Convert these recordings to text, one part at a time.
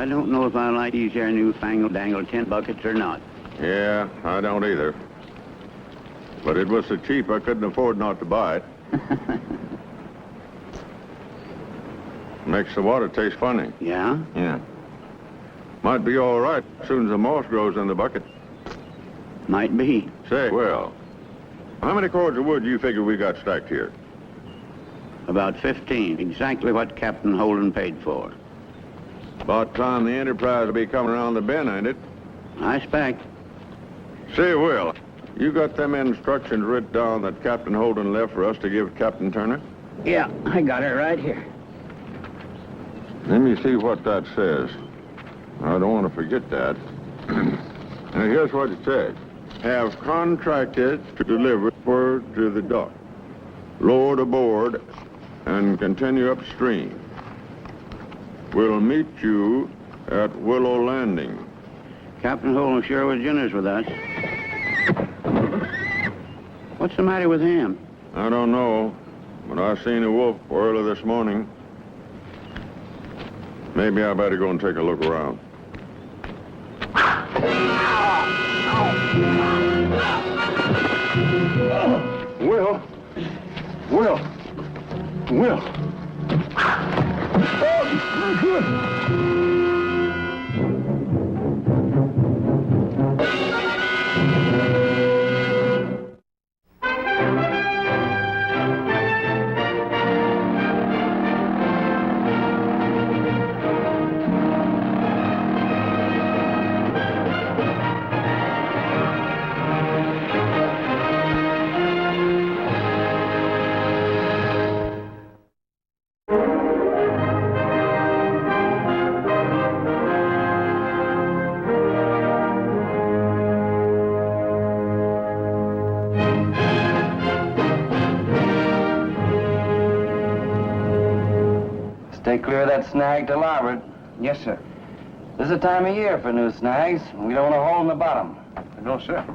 I don't know if I like these here newfangled dangled tin buckets or not. Yeah, I don't either. But it was so cheap I couldn't afford not to buy it. Makes the water taste funny. Yeah? Yeah. Might be all right as soon as the moss grows in the bucket. Might be. Say, well, how many cords of wood do you figure we got stacked here? About 15. Exactly what Captain Holden paid for. About time the Enterprise will be coming around the bend, ain't it? I expect. Say, Will, you got them instructions written down that Captain Holden left for us to give Captain Turner? Yeah, I got it right here. Let me see what that says. I don't want to forget that. Now, here's what it says. Have contracted to deliver word to the dock. Load aboard and continue upstream. We'll meet you at Willow Landing. Captain Holden sure was generous with us. What's the matter with him? I don't know, but I seen a wolf early this morning. Maybe I better go and take a look around. Will! Stay clear of that snag to larboard. Yes, sir. This is the time of year for new snags. We don't want to hold in the bottom. No, sir.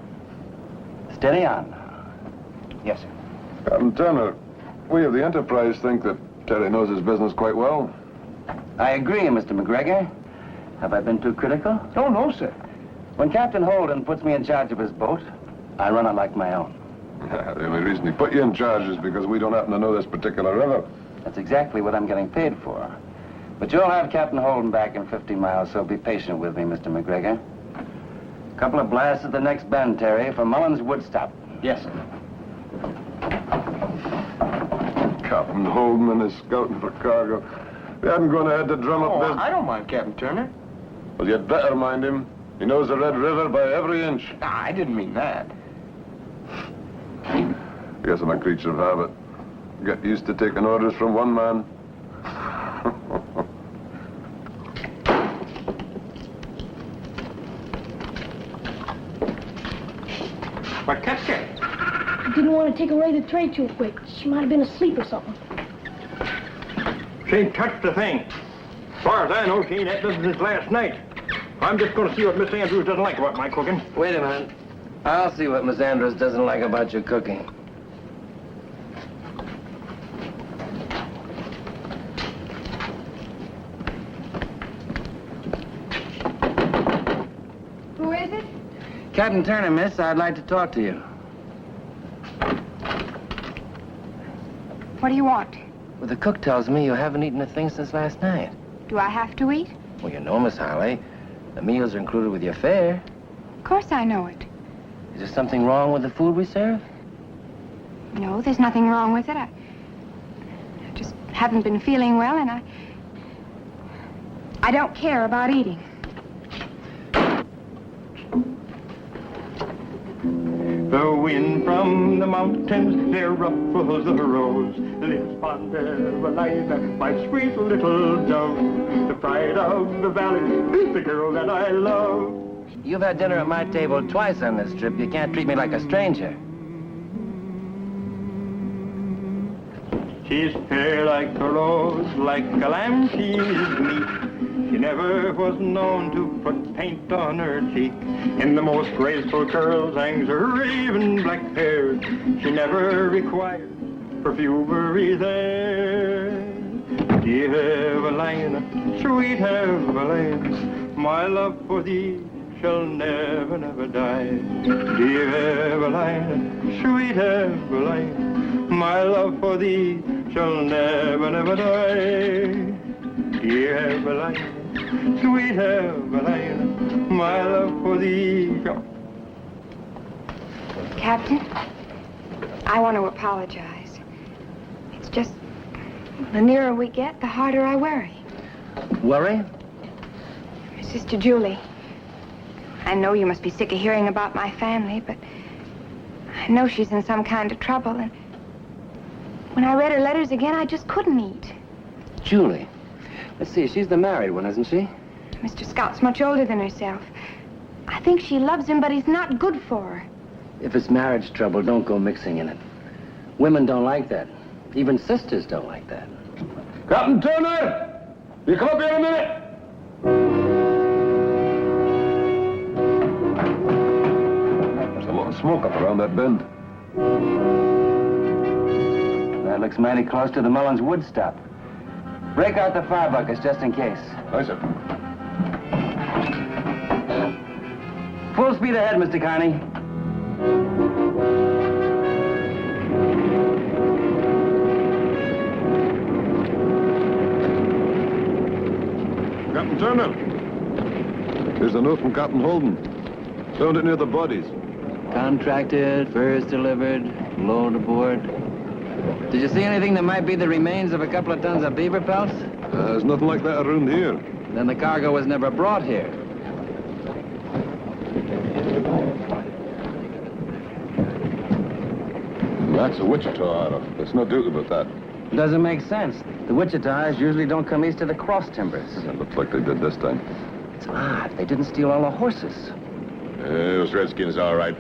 Steady on. Yes, sir. Captain Turner, we of the Enterprise think that Terry knows his business quite well. I agree, Mr. McGregor. Have I been too critical? Oh, no, sir. When Captain Holden puts me in charge of his boat, I run it like my own. The only reason he put you in charge is because we don't happen to know this particular river. That's exactly what I'm getting paid for. But you'll have Captain Holden back in 50 miles, so be patient with me, Mr. McGregor. Couple of blasts at the next bend, Terry, for Mullins Woodstop. Yes, sir. Captain Holden and his scouting for cargo. They hadn't gone ahead to drum up business. I don't mind Captain Turner. Well, you'd better mind him. He knows the Red River by every inch. I didn't mean that. Guess I'm a creature of habit. Get used to taking orders from one man. What catch it? I didn't want to take away the tray too quick. She might have been asleep or something. She ain't touched a thing. As far as I know, she ain't had business since last night. I'm just going to see what Miss Andrews doesn't like about my cooking. Wait a minute. I'll see what Miss Andrews doesn't like about your cooking. Who is it? Captain Turner, miss, I'd like to talk to you. What do you want? Well, the cook tells me you haven't eaten a thing since last night. Do I have to eat? Well, you know, Miss Harley, the meals are included with your fare. Of course I know it. Is there something wrong with the food we serve? No, there's nothing wrong with it. I just haven't been feeling well, and I don't care about eating. The wind from the mountains, there ruffles the rose. Lives fonder alive, my sweet little dove. The pride of the valley, the girl that I love. You've had dinner at my table twice on this trip. You can't treat me like a stranger. She's fair like a rose, like a lamb she's neat. She never was known to put paint on her cheek. In the most graceful curls hangs her raven black hair. She never required perfumery there. Dear Evelina, sweet Evelina, my love for thee shall never, never die. Dear Evelina, sweet Evelina, my love for thee shall never, never die. Dear Evelina, sweet Evelina, my love for thee shall... Captain, I want to apologize. It's just, the nearer we get, the harder I worry. Worry? My sister Julie. I know you must be sick of hearing about my family, but I know she's in some kind of trouble, and when I read her letters again, I just couldn't eat. Julie. Let's see, she's the married one, isn't she? Mr. Scott's much older than herself. I think she loves him, but he's not good for her. If it's marriage trouble, don't go mixing in it. Women don't like that. Even sisters don't like that. Captain Turner! You come up here a minute! There's a lot of smoke up around that bend. That looks mighty close to the Mullins wood stop. Break out the fire buckets just in case. Aye, sir. Full speed ahead, Mr. Carney. Captain Turner. Here's a note from Captain Holden. Found it near the bodies. Contracted, furs delivered, load aboard. Did you see anything that might be the remains of a couple of tons of beaver pelts? There's nothing like that around here. Then the cargo was never brought here. That's a Wichita out. There's no doubt about that. Doesn't make sense. The Wichitas usually don't come east of the cross timbers. It looks like they did this time. It's odd. They didn't steal all the horses. Those Redskins, all right.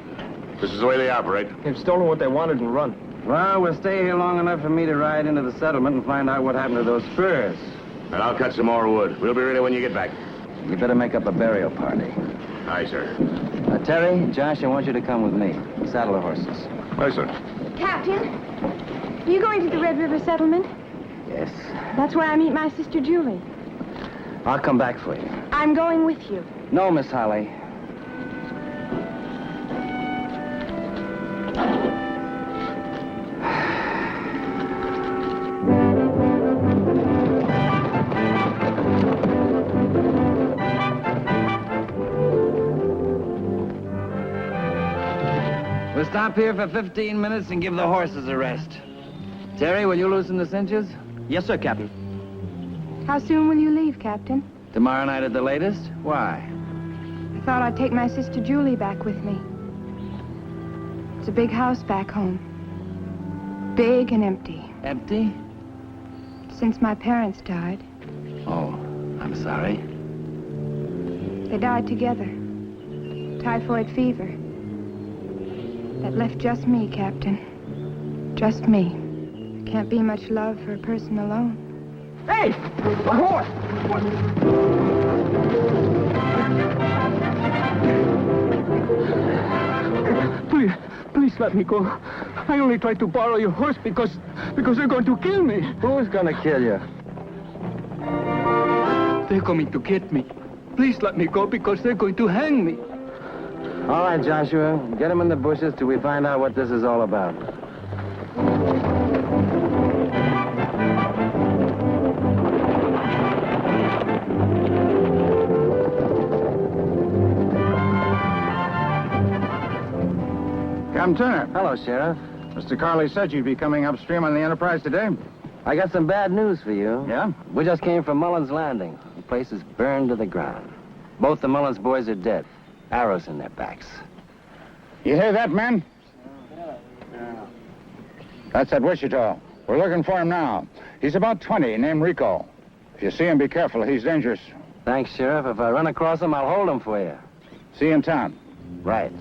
This is the way they operate. They've stolen what they wanted and run. Well, we'll stay here long enough for me to ride into the settlement and find out what happened to those furs. And I'll cut some more wood. We'll be ready when you get back. You better make up a burial party. Aye, sir. Terry, Josh, I want you to come with me. Saddle the horses. Aye, sir. Captain, you going to the Red River settlement? Yes. That's where I meet my sister Julie. I'll come back for you. I'm going with you. No, Miss Holly. We'll stop here for 15 minutes and give the horses a rest. Terry, will you loosen the cinches? Yes, sir, Captain. How soon will you leave, Captain? Tomorrow night at the latest? Why? I thought I'd take my sister Julie back with me. It's a big house back home. Big and empty. Empty? Since my parents died. Oh, I'm sorry. They died together. Typhoid fever. That left just me, Captain. Just me. Can't be much love for a person alone. Hey! My horse! Please let me go. I only tried to borrow your horse because they're going to kill me. Who's gonna kill you? They're coming to get me. Please let me go because they're going to hang me. All right, Joshua. Get him in the bushes till we find out what this is all about. Captain Turner. Hello, Sheriff. Mr. Carley said you'd be coming upstream on the Enterprise today. I got some bad news for you. Yeah? We just came from Mullins Landing. The place is burned to the ground. Both the Mullins boys are dead. Arrows in their backs. You hear that, men? That's at Wichita. We're looking for him now. He's about 20, named Rico. If you see him, be careful. He's dangerous. Thanks, Sheriff. If I run across him, I'll hold him for you. See you in town. Right.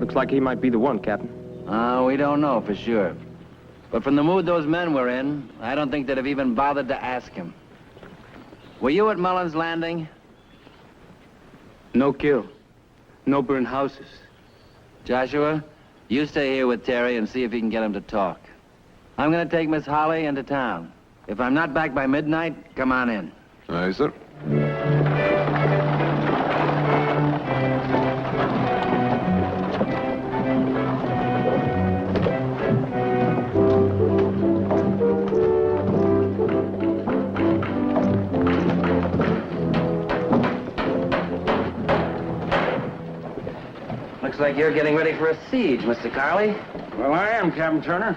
Looks like he might be the one, Captain. We don't know for sure. But from the mood those men were in, I don't think they'd have even bothered to ask him. Were you at Mullins Landing? No kill. No burn houses. Joshua, you stay here with Terry and see if you can get him to talk. I'm going to take Miss Holly into town. If I'm not back by midnight, come on in. Aye, sir. Looks like you're getting ready for a siege, Mr. Carley. Well, I am, Captain Turner.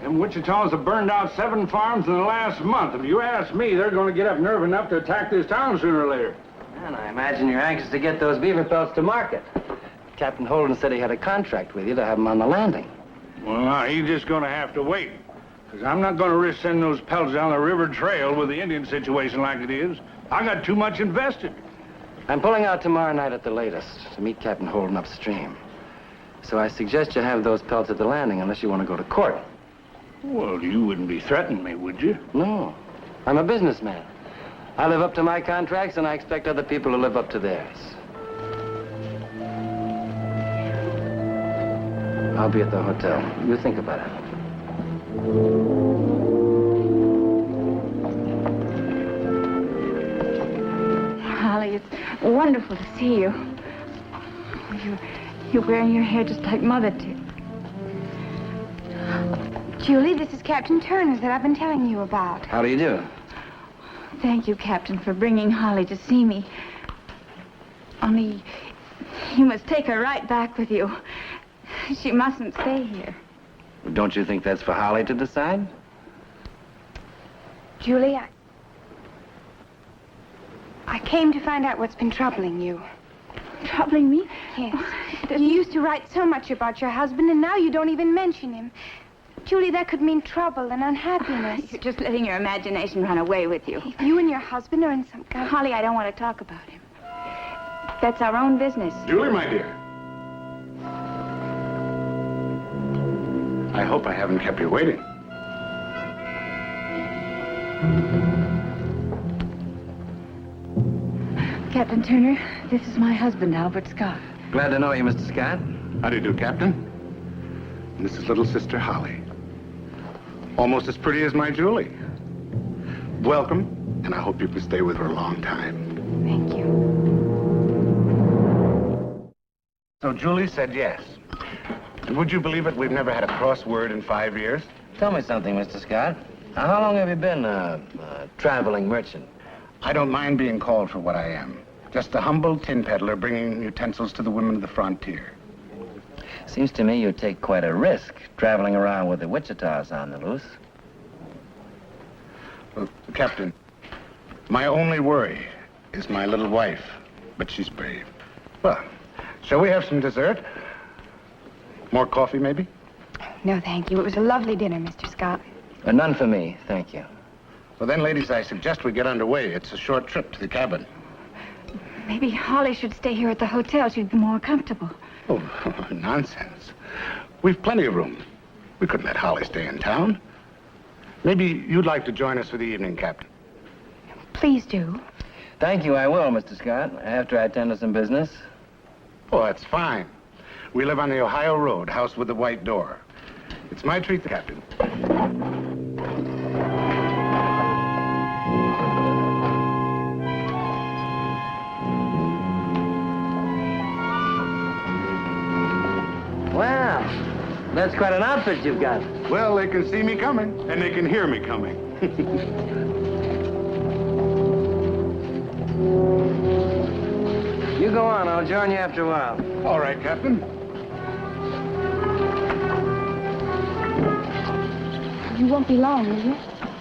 Them Wichita's have burned out 7 farms in the last month. If you ask me, they're going to get up nerve enough to attack this town sooner or later. And I imagine you're anxious to get those beaver pelts to market. Captain Holden said he had a contract with you to have them on the landing. Well, now, he's just going to have to wait. Because I'm not going to risk sending those pelts down the river trail with the Indian situation like it is. I got too much invested. I'm pulling out tomorrow night at the latest to meet Captain Holden upstream. So I suggest you have those pelts at the landing unless you want to go to court. Well, you wouldn't be threatening me, would you? No. I'm a businessman. I live up to my contracts, and I expect other people to live up to theirs. I'll be at the hotel. You think about it. Holly, it's wonderful to see you. You're wearing your hair just like Mother did. Julie, this is Captain Turner that I've been telling you about. How do you do? Thank you, Captain, for bringing Holly to see me. Only, you must take her right back with you. She mustn't stay here. Don't you think that's for Holly to decide? Julie, I came to find out what's been troubling you. Troubling me? Yes. You used to write so much about your husband, and now you don't even mention him. Julie, that could mean trouble and unhappiness. You're just letting your imagination run away with you. If you and your husband are in some kind of... Holly, I don't want to talk about him. That's our own business. Julie, my dear. I hope I haven't kept you waiting. Captain Turner, this is my husband, Albert Scott. Glad to know you, Mr. Scott. How do you do, Captain? And this is little sister Holly. Almost as pretty as my Julie. Welcome, and I hope you can stay with her a long time. Thank you. So Julie said yes. And would you believe it, we've never had a cross word in 5 years? Tell me something, Mr. Scott. How long have you been a traveling merchant? I don't mind being called for what I am. Just a humble tin peddler bringing utensils to the women of the frontier. Seems to me you take quite a risk traveling around with the Wichitas on the loose. Well, Captain, my only worry is my little wife, but she's brave. Well, shall we have some dessert? More coffee, maybe? No, thank you. It was a lovely dinner, Mr. Scott. None for me, thank you. Well, then, ladies, I suggest we get underway. It's a short trip to the cabin. Maybe Holly should stay here at the hotel. She'd be more comfortable. Oh, nonsense. We've plenty of room. We couldn't let Holly stay in town. Maybe you'd like to join us for the evening, Captain. Please do. Thank you, I will, Mr. Scott, after I attend to some business. Oh, that's fine. We live on the Ohio Road, house with the white door. It's my treat, Captain. Wow, that's quite an outfit you've got. Well, they can see me coming, and they can hear me coming. You go on, I'll join you after a while. All right, Captain. You won't be long, will you?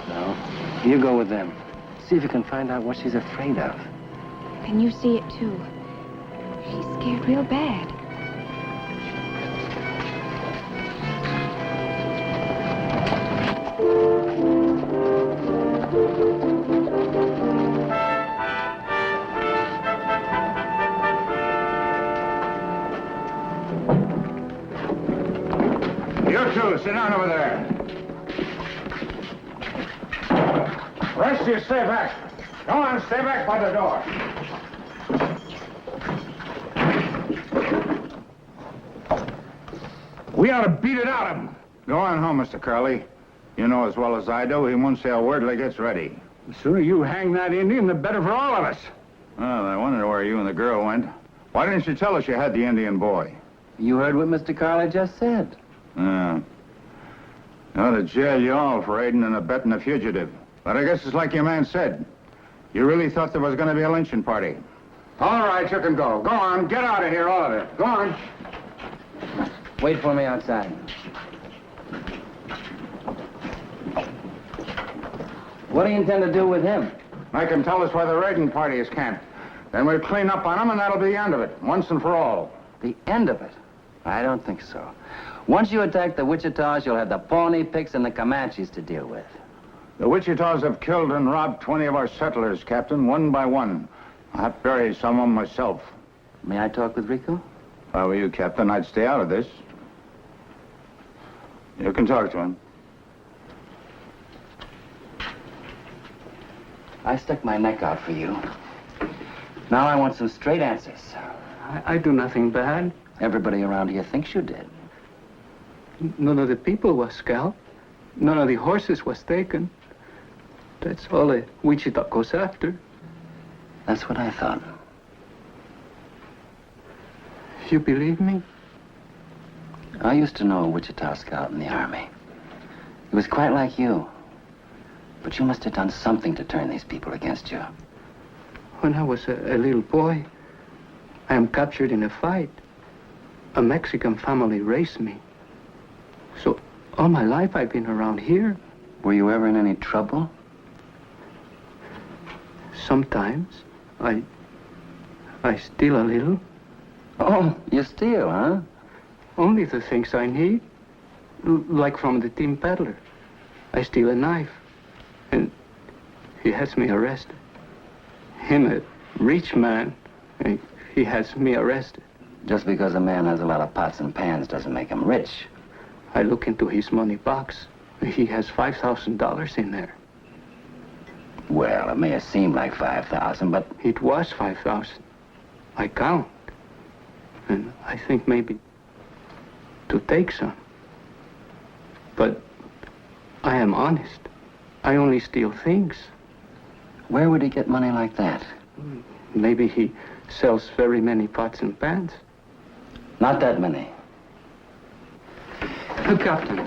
No, you go with them. See if you can find out what she's afraid of. Then you see it, too. She's scared real bad. You two, sit down over there. Rest of you stay back. Go on, stay back by the door. We ought to beat it out of him. Go on home, Mr. Curley. You know as well as I do, he won't say a word till he gets ready. The sooner you hang that Indian, the better for all of us. Well, I wonder where you and the girl went. Why didn't you tell us you had the Indian boy? You heard what Mr. Carley just said. Yeah. They ought to jail you all for aiding and abetting a fugitive. But I guess it's like your man said. You really thought there was going to be a lynching party. All right, you can go. Go on, get out of here, all of it. Go on. Wait for me outside. What do you intend to do with him? Make him tell us where the raiding party is camped. Then we'll clean up on him, and that'll be the end of it, once and for all. The end of it? I don't think so. Once you attack the Wichitas, you'll have the Pawnee Picts and the Comanches to deal with. The Wichitas have killed and robbed 20 of our settlers, Captain, one by one. I've buried some of them myself. May I talk with Rico? If I were you, Captain, I'd stay out of this. You can talk to him. I stuck my neck out for you. Now I want some straight answers. I do nothing bad. Everybody around here thinks you did. None of the people was scalped. None of the horses was taken. That's all a Wichita goes after. That's what I thought. You believe me? I used to know a Wichita scout in the Army. He was quite like you. But you must have done something to turn these people against you. When I was a little boy, I am captured in a fight. A Mexican family raised me. So all my life I've been around here. Were you ever in any trouble? Sometimes I steal a little. Oh, you steal, huh? Only the things I need. Like from the team peddler. I steal a knife. And he has me arrested. Him, a rich man, and he has me arrested. Just because a man has a lot of pots and pans doesn't make him rich. I look into his money box. He has $5,000 in there. Well, it may have seemed like 5,000, but... It was 5,000. I count. And I think maybe to take some. But I am honest. I only steal things. Where would he get money like that? Maybe he sells very many pots and pans. Not that many. Captain,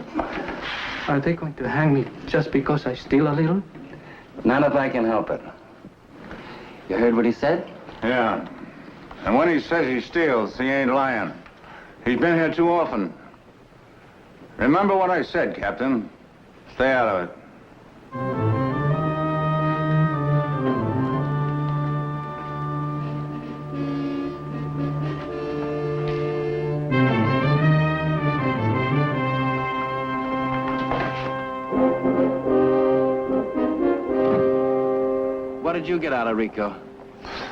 are they going to hang me just because I steal a little? Not if I can help it. You heard what he said? Yeah. And when he says he steals, he ain't lying. He's been here too often. Remember what I said, Captain. Stay out of it. What did you get out of Rico?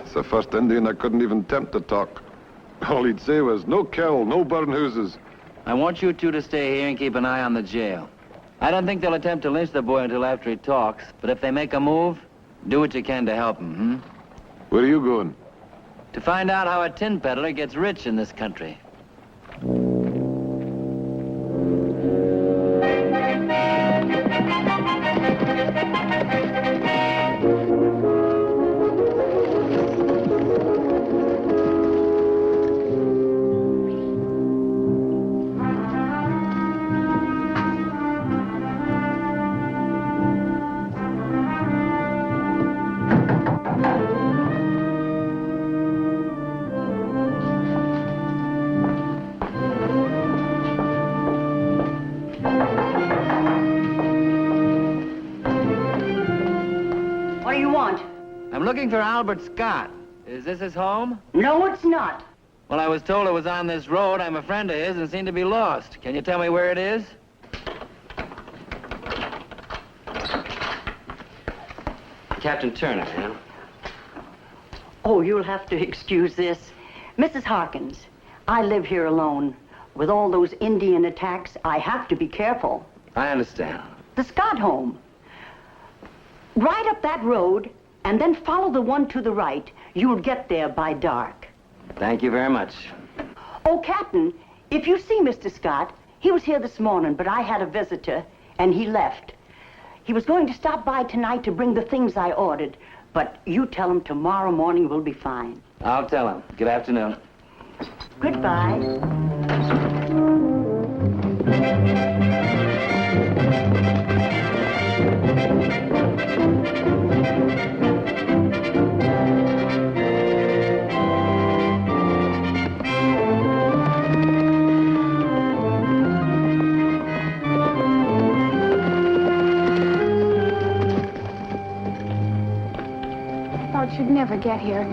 It's the first Indian I couldn't even tempt to talk. All he'd say was, no kell, no burn houses. I want you two to stay here and keep an eye on the jail. I don't think they'll attempt to lynch the boy until after he talks, but if they make a move, do what you can to help him, Where are you going? To find out how a tin peddler gets rich in this country. Looking for Albert Scott. Is this his home? No, it's not. Well, I was told it was on this road. I'm a friend of his and seemed to be lost. Can you tell me where it is? Captain Turner, ma'am. Oh, you'll have to excuse this. Mrs. Harkins, I live here alone. With all those Indian attacks, I have to be careful. I understand. The Scott home. Right up that road, and then follow the one to the right. You'll get there by dark. Thank you very much. Oh, Captain, if you see Mr. Scott, he was here this morning, but I had a visitor, and he left. He was going to stop by tonight to bring the things I ordered, but you tell him tomorrow morning will be fine. I'll tell him. Good afternoon. Goodbye. Should never get here.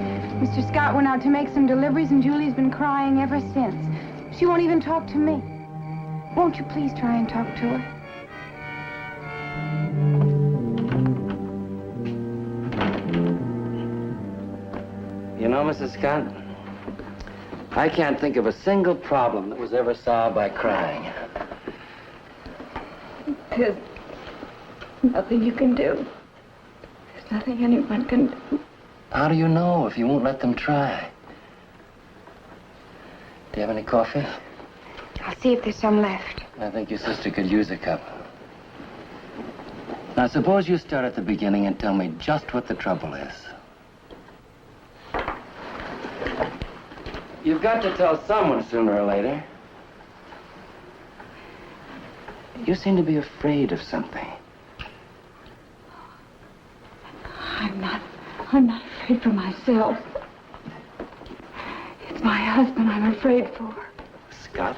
Mr. Scott went out to make some deliveries, and Julie's been crying ever since. She won't even talk to me. Won't you please try and talk to her? You know, Mrs. Scott, I can't think of a single problem that was ever solved by crying. There's nothing you can do. There's nothing anyone can do. How do you know if you won't let them try? Do you have any coffee? I'll see if there's some left. I think your sister could use a cup. Now, suppose you start at the beginning and tell me just what the trouble is. You've got to tell someone sooner or later. You seem to be afraid of something. I'm not afraid for myself. It's my husband I'm afraid for. Scott?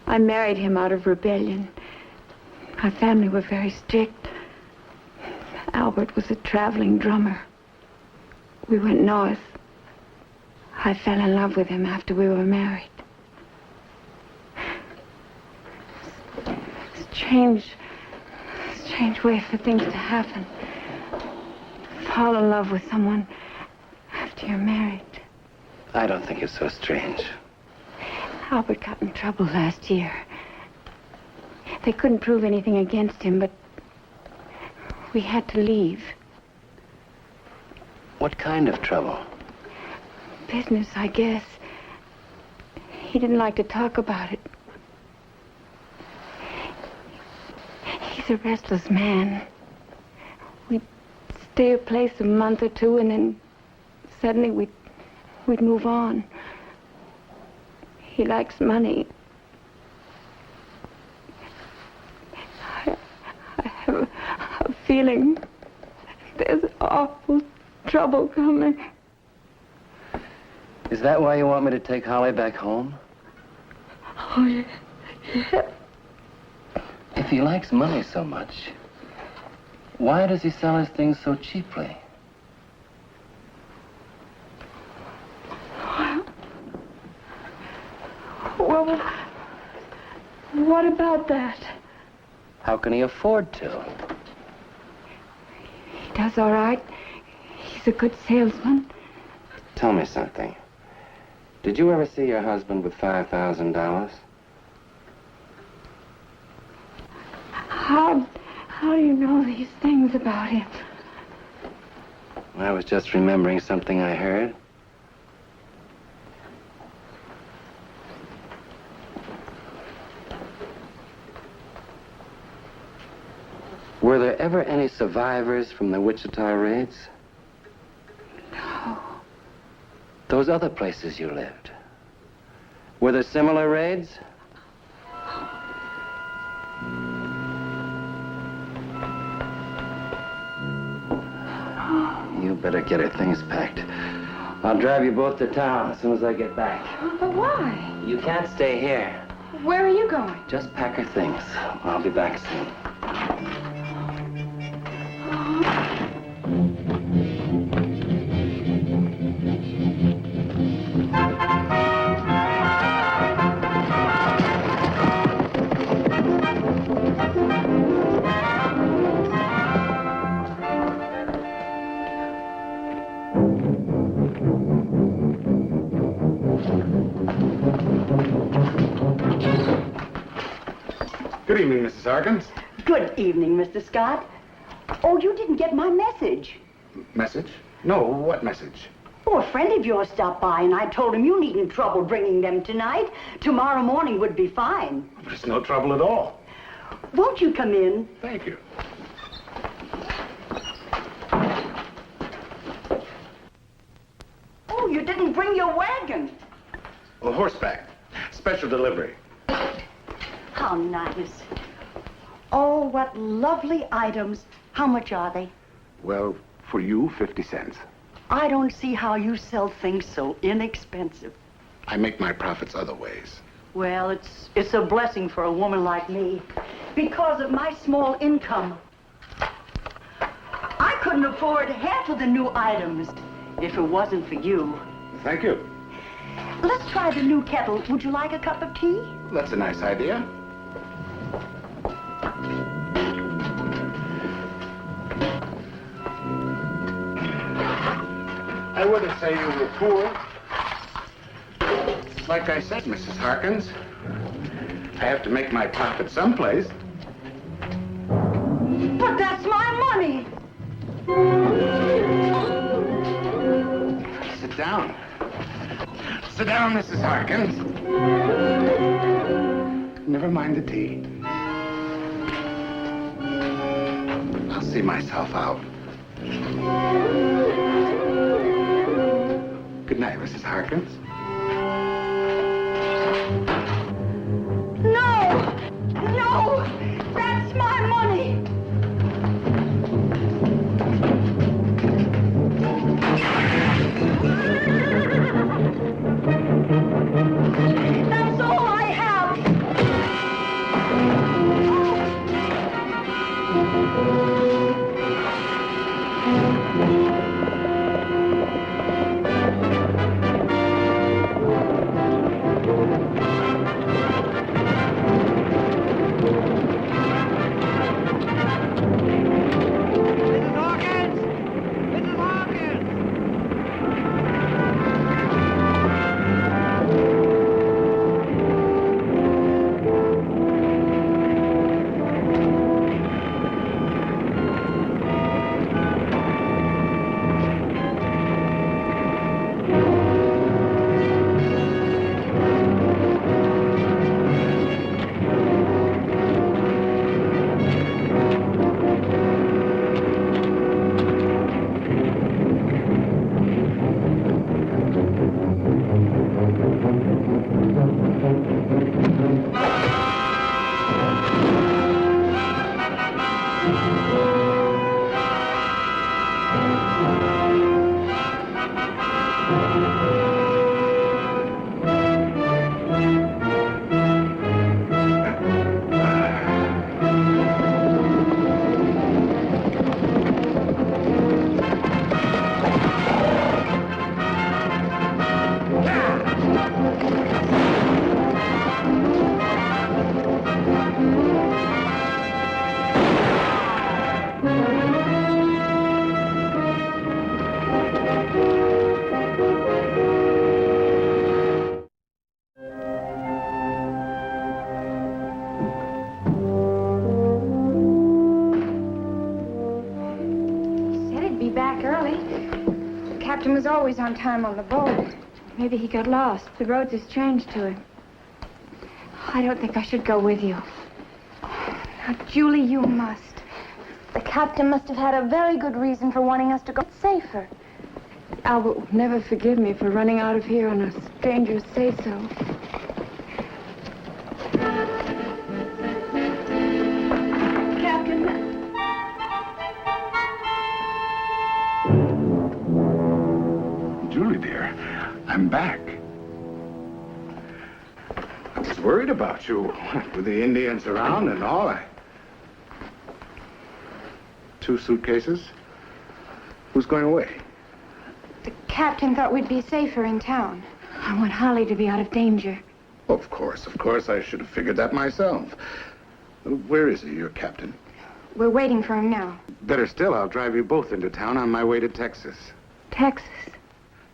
I married him out of rebellion. My family were very strict. Albert was a traveling drummer. We went north. I fell in love with him after we were married. Strange way for things to happen. Fall in love with someone after you're married. I don't think it's so strange. Albert got in trouble last year. They couldn't prove anything against him, but we had to leave. What kind of trouble? Business, I guess. He didn't like to talk about it. He's a restless man. We'd stay a place a month or two, and then suddenly we'd move on. He likes money. I have a feeling there's awful trouble coming. Is that why you want me to take Holly back home? Oh, yeah. If he likes money so much, why does he sell his things so cheaply? Well, what about that? How can he afford to? He does all right. He's a good salesman. Tell me something. Did you ever see your husband with $5,000? How do you know these things about him? I was just remembering something I heard. Were there ever any survivors from the Wichita raids? No. Those other places you lived. Were there similar raids? You better get her things packed. I'll drive you both to town as soon as I get back. But why? You can't stay here. Where are you going? Just pack her things. I'll be back soon. Good evening, Mrs. Harkins. Good evening, Mr. Scott. Oh, you didn't get my message. Message? No, what message? Oh, a friend of yours stopped by, and I told him you needn't trouble bringing them tonight. Tomorrow morning would be fine. There's no trouble at all. Won't you come in? Thank you. Oh, you didn't bring your wagon. Well, horseback. Special delivery. How nice. Oh, what lovely items. How much are they? Well, for you, 50 cents. I don't see how you sell things so inexpensive. I make my profits other ways. Well, it's a blessing for a woman like me. Because of my small income. I couldn't afford half of the new items if it wasn't for you. Thank you. Let's try the new kettle. Would you like a cup of tea? That's a nice idea. I wouldn't say you were poor. Like I said, Mrs. Harkins, I have to make my profit someplace. But that's my money. Sit down. Sit down, Mrs. Harkins. Never mind the tea. I'll see myself out. Good night, Mrs. Harkins. No! No! That's my money! That's all I have! Captain was always on time on the boat. Maybe he got lost. The roads is changed to him. I don't think I should go with you. Now, Julie, you must. The captain must have had a very good reason for wanting us to go safer. Albert will never forgive me for running out of here on a stranger's say-so. Captain. Julie, dear, I'm back. I was worried about you with the Indians around and all. 2 suitcases? Who's going away? The captain thought we'd be safer in town. I want Holly to be out of danger. Of course. I should have figured that myself. Where is he, your captain? We're waiting for him now. Better still, I'll drive you both into town on my way to Texas. Texas?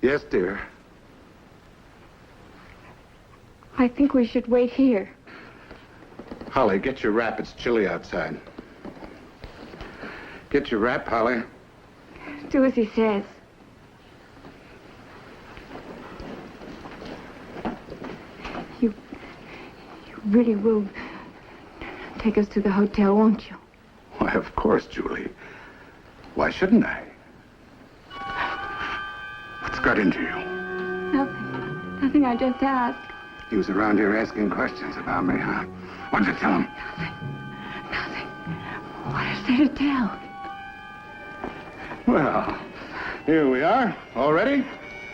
Yes, dear. I think we should wait here. Holly, get your wrap. It's chilly outside. Get your wrap, Holly. Do as he says. You really will take us to the hotel, won't you? Why, of course, Julie. Why shouldn't I? What's got into you? Nothing. Nothing, I just asked. He was around here asking questions about me, huh? What'd you tell him? Nothing. What is there to tell? Well, here we are. All ready?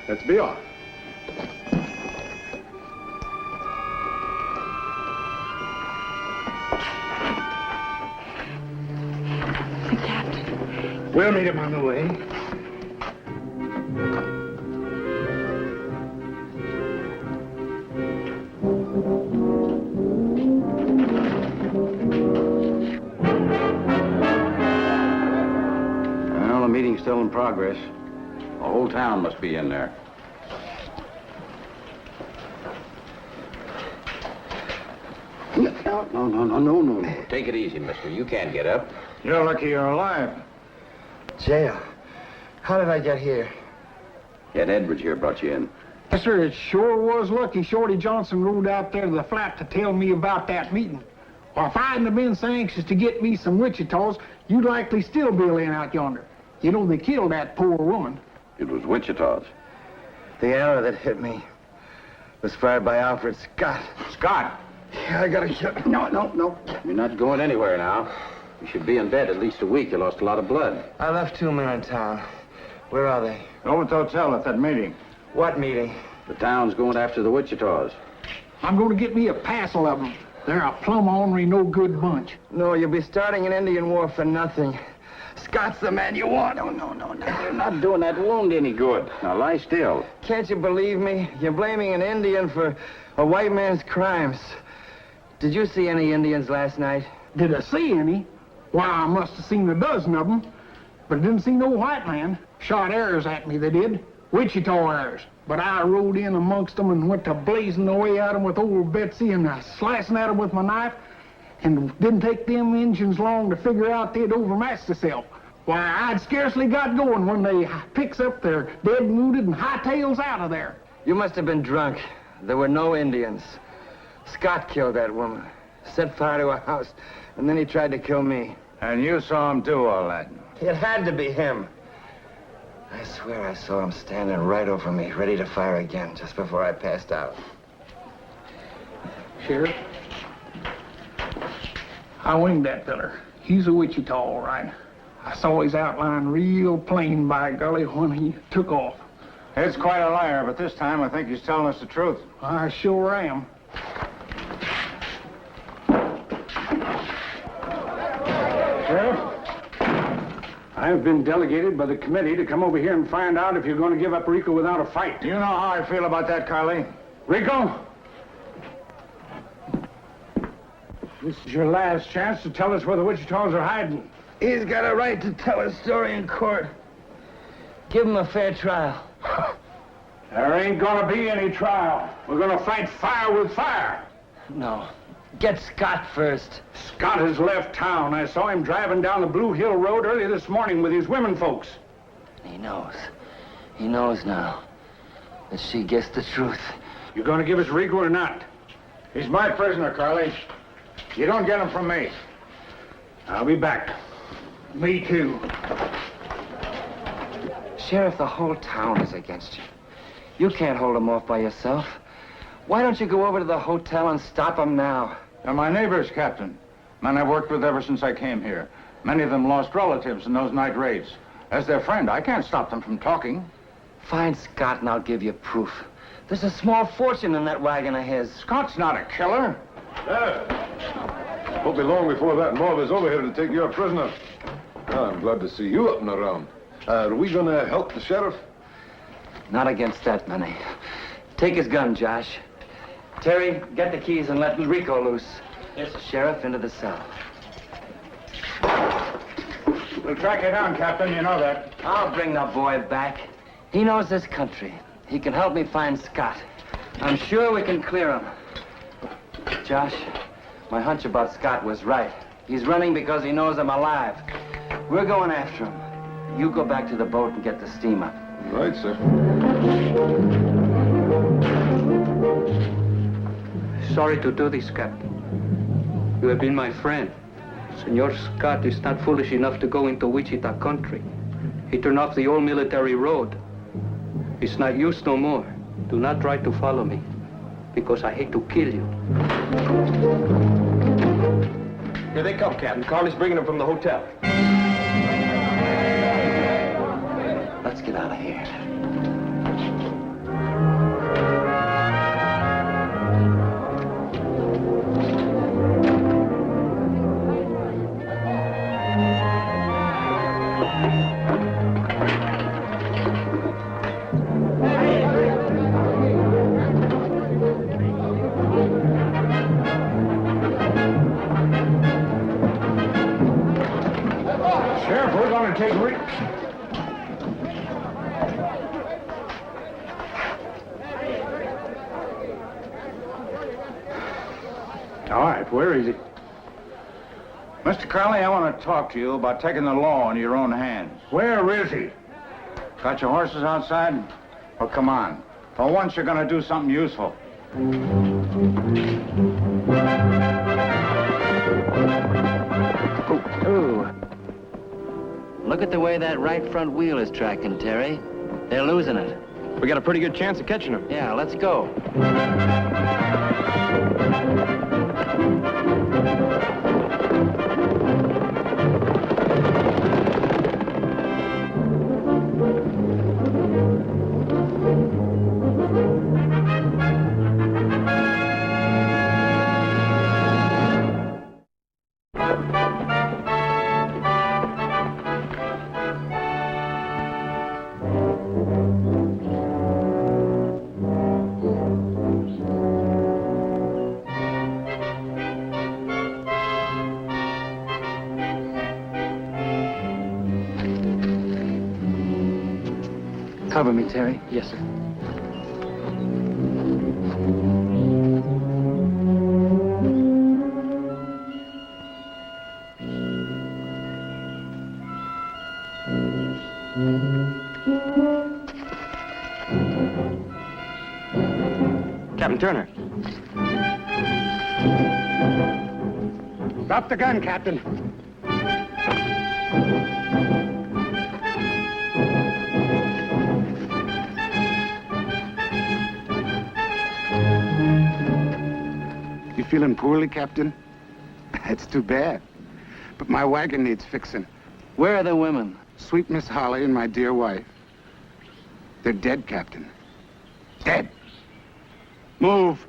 Let's be off. The captain. We'll meet him on the way. Well, the meeting's still in progress. The whole town must be in there. No. Take it easy, mister. You can't get up. You're lucky you're alive. Jail? How did I get here? Ed Edwards here brought you in. Yes, sir, it sure was lucky Shorty Johnson rode out there to the flat to tell me about that meeting. Well, if I hadn't have been so anxious to get me some Wichitas, you'd likely still be laying out yonder. You know, they killed that poor woman. It was Wichita's. The arrow that hit me was fired by Alfred Scott. Scott! Yeah, I gotta get... No. You're not going anywhere now. You should be in bed at least a week. You lost a lot of blood. I left 2 men in town. Where are they? Over at the hotel at that meeting. What meeting? The town's going after the Wichitas. I'm going to get me a passel of them. They're a plumb ornery, no-good bunch. No, you'll be starting an Indian war for nothing. Scott's the man you want. No. You're not doing that wound any good. Now lie still. Can't you believe me? You're blaming an Indian for a white man's crimes. Did you see any Indians last night? Did I see any? Why, I must have seen a dozen of them. But I didn't see no white man. Shot arrows at me, they did. Wichita arrows. But I rode in amongst them and went to blazing away at them with old Betsy and slicing at them with my knife. And didn't take them Injuns long to figure out they'd overmatched themselves. Why, I'd scarcely got going when they picks up their dead and wounded and hightails out of there. You must have been drunk. There were no Indians. Scott killed that woman. Set fire to her house, and then he tried to kill me. And you saw him do all that? It had to be him. I swear I saw him standing right over me, ready to fire again, just before I passed out. Sheriff, I winged that feller. He's a Wichita, all right. I saw his outline real plain, by golly, when he took off. It's quite a liar, but this time I think he's telling us the truth. I sure am. Sheriff, I've been delegated by the committee to come over here and find out if you're going to give up Rico without a fight. You know how I feel about that, Carly. Rico, this is your last chance to tell us where the Wichitas are hiding. He's got a right to tell his story in court. Give him a fair trial. There ain't gonna be any trial. We're gonna fight fire with fire. No. Get Scott first. Scott has left town. I saw him driving down the Blue Hill Road early this morning with his women folks. He knows. He knows now that she gets the truth. You gonna give us Rico or not? He's my prisoner, Carly. You don't get him from me. I'll be back. Me too. Sheriff, the whole town is against you. You can't hold them off by yourself. Why don't you go over to the hotel and stop them now? They're my neighbors, Captain. Men I've worked with ever since I came here. Many of them lost relatives in those night raids. As their friend, I can't stop them from talking. Find Scott and I'll give you proof. There's a small fortune in that wagon of his. Scott's not a killer. Won't be long before that mob is over here to take your prisoner. I'm glad to see you up and around. Are we gonna help the sheriff? Not against that many. Take his gun, Josh. Terry, get the keys and let Rico loose. Yes, Sheriff, into the cell. We'll track you down, Captain. You know that. I'll bring the boy back. He knows this country. He can help me find Scott. I'm sure we can clear him. Josh, my hunch about Scott was right. He's running because he knows I'm alive. We're going after him. You go back to the boat and get the steam up. Right, sir. Sorry to do this, Captain. You have been my friend. Senor Scott is not foolish enough to go into Wichita country. He turned off the old military road. It's not used no more. Do not try to follow me, because I hate to kill you. Here they come, Captain. Carly's bringing them from the hotel. Let's get out of here. Sheriff, we're going to take All right, where is he? Mr. Crowley, I want to talk to you about taking the law into your own hands. Where is he? Got your horses outside? Well, come on. For once, you're going to do something useful. Ooh. Look at the way that right front wheel is tracking, Terry. They're losing it. We got a pretty good chance of catching them. Yeah, let's go. Cover me, Terry. Yes, sir. Captain Turner. Drop the gun, Captain. You feeling poorly, Captain? That's too bad. But my wagon needs fixing. Where are the women? Sweet Miss Holly and my dear wife. They're dead, Captain. Dead. Move.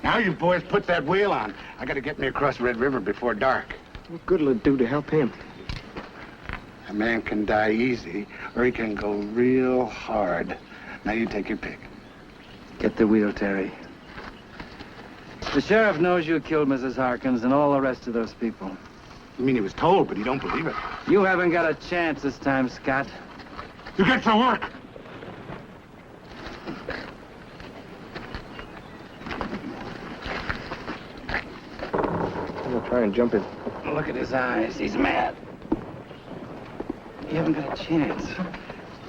Now you boys put that wheel on. I gotta get me across Red River before dark. What good will it do to help him? A man can die easy, or he can go real hard. Now you take your pick. Get the wheel, Terry. The sheriff knows you killed Mrs. Harkins and all the rest of those people. You mean he was told, but he don't believe it. You haven't got a chance this time, Scott. You get to work. I'm gonna try and jump in. Look at his eyes. He's mad. You haven't got a chance.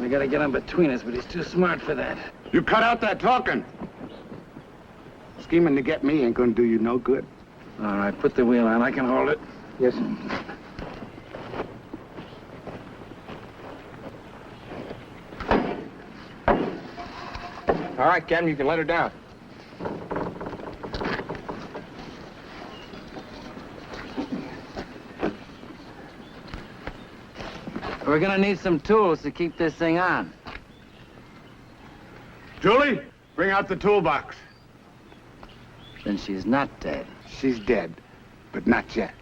We gotta get him between us, but he's too smart for that. You cut out that talking. Scheming to get me ain't gonna do you no good. All right, put the wheel on. I can hold it. Yes, sir. All right, Captain, you can let her down. We're gonna need some tools to keep this thing on. Julie, bring out the toolbox. Then she's not dead. She's dead, but not yet.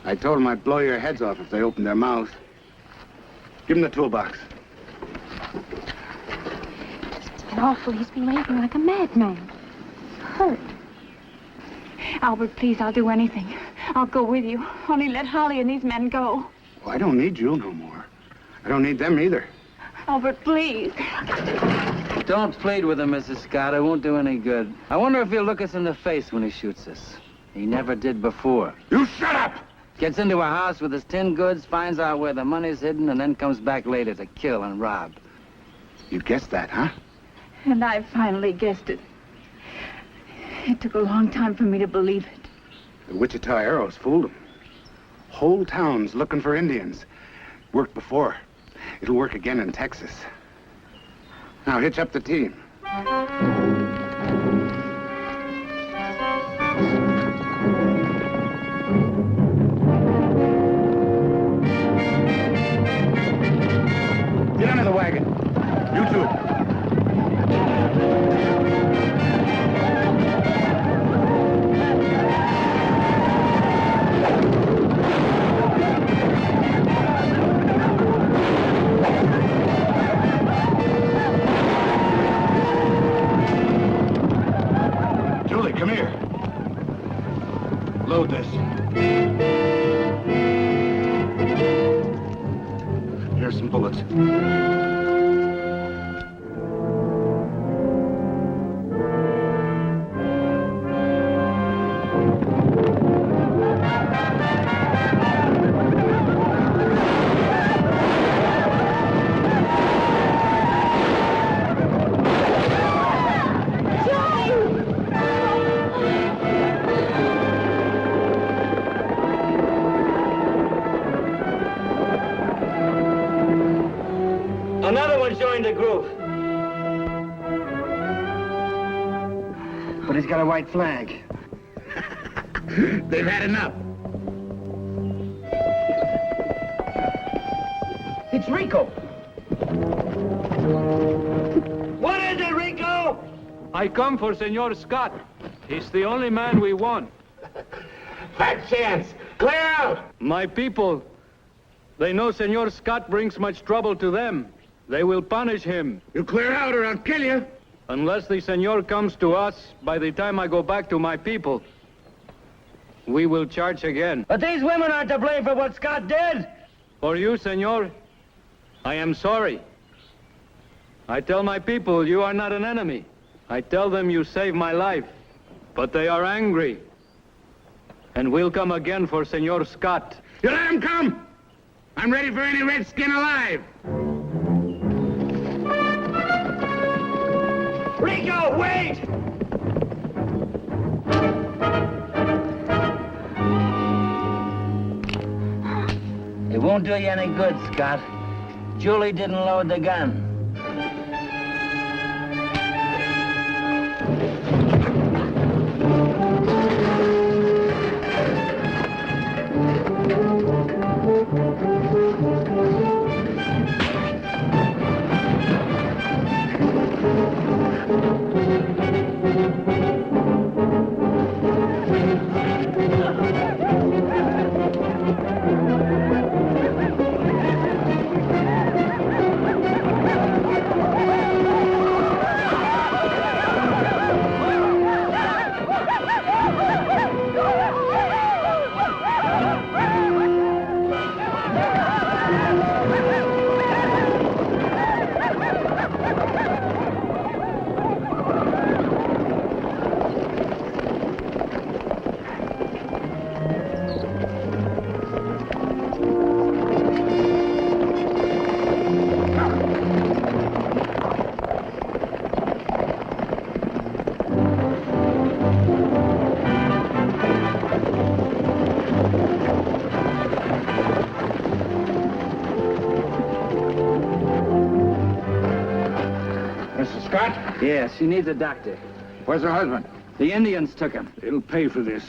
I told them I'd blow your heads off if they opened their mouths. Give them the toolbox. It's been awful. He's been raving like a madman. Hurt. Albert, please, I'll do anything. I'll go with you. Only let Holly and these men go. Well, I don't need you no more. I don't need them either. Albert, please. Don't Don't plead with him, Mrs. Scott. It won't do any good. I wonder if he'll look us in the face when he shoots us. He never did before. You shut up! Gets into a house with his tin goods, finds out where the money's hidden, and then comes back later to kill and rob. You guessed that, huh? And I finally guessed it. It took a long time for me to believe it. The Wichita arrows fooled him. Whole towns looking for Indians. Worked before. It'll work again in Texas. Now hitch up the team. Get under the wagon. You two. Julie, come here. Load this. Here's some bullets. Another one joined the group. But he's got a white flag. They've had enough. It's Rico. What is it, Rico? I come for Senor Scott. He's the only man we want. Fat chance. Clear out. My people, they know Senor Scott brings much trouble to them. They will punish him. You clear out or I'll kill you. Unless the Senor comes to us, by the time I go back to my people, we will charge again. But these women aren't to blame for what Scott did. For you, Senor, I am sorry. I tell my people you are not an enemy. I tell them you saved my life. But they are angry. And will come again for Senor Scott. You let him come. I'm ready for any redskin alive. Rico, wait! It won't do you any good, Scott. Julie didn't load the gun. Yes, she needs a doctor. Where's her husband? The Indians took him. It'll pay for this.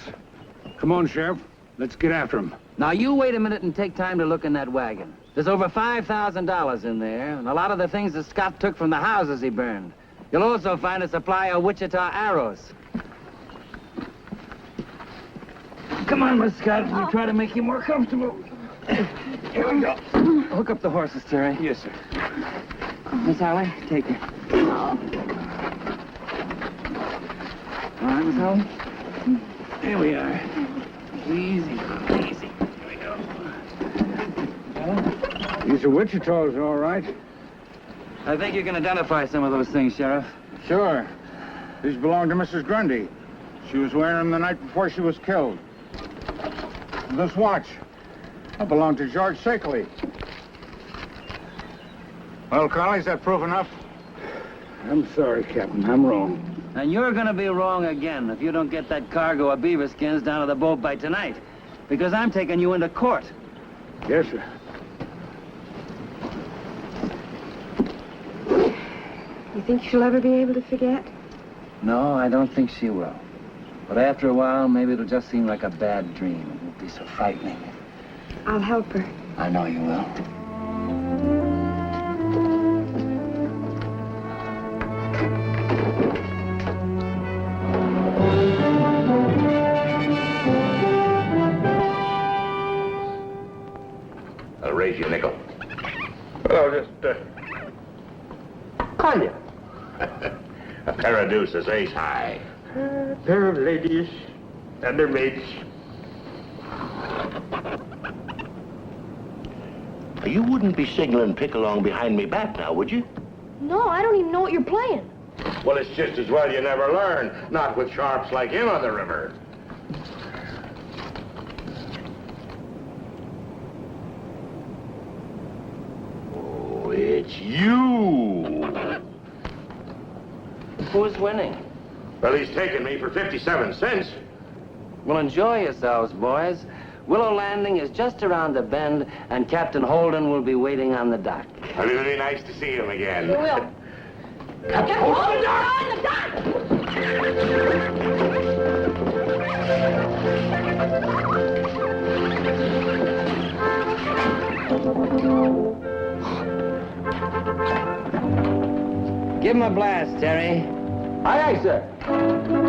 Come on, Sheriff. Let's get after him. Now, you wait a minute and take time to look in that wagon. There's over $5,000 in there, and a lot of the things that Scott took from the houses he burned. You'll also find a supply of Wichita arrows. Come on, Miss Scott. We'll try to make you more comfortable. Here we go. Hook up the horses, Terry. Yes, sir. Miss Holly, take her. All right, Miss Holly? Here we are. Easy, easy. Here we go. These are Wichitas, all right. I think you can identify some of those things, Sheriff. Sure. These belong to Mrs. Grundy. She was wearing them the night before she was killed. This watch, that belonged to George Sakeley. Well, Carly, is that proof enough? I'm sorry, Captain. I'm wrong. And you're gonna be wrong again if you don't get that cargo of beaver skins down to the boat by tonight. Because I'm taking you into court. Yes, sir. You think she'll ever be able to forget? No, I don't think she will. But after a while, maybe it'll just seem like a bad dream. It won't be so frightening. I'll help her. I know you will. I'll raise you a nickel. Well, just, Call you. A pair of deuces, ace high. Pair of ladies and their mates. You wouldn't be signaling pick along behind me back now, would you? No, I don't even know what you're playing. Well, it's just as well you never learn. Not with sharps like him on the river. Oh, it's you. Who's winning? Well, he's taking me for 57 cents. Well, enjoy yourselves, boys. Willow Landing is just around the bend, and Captain Holden will be waiting on the dock. Well, it'll be nice to see him again. You will. Captain Holden, on the dock! Give him a blast, Terry. Aye, aye, sir.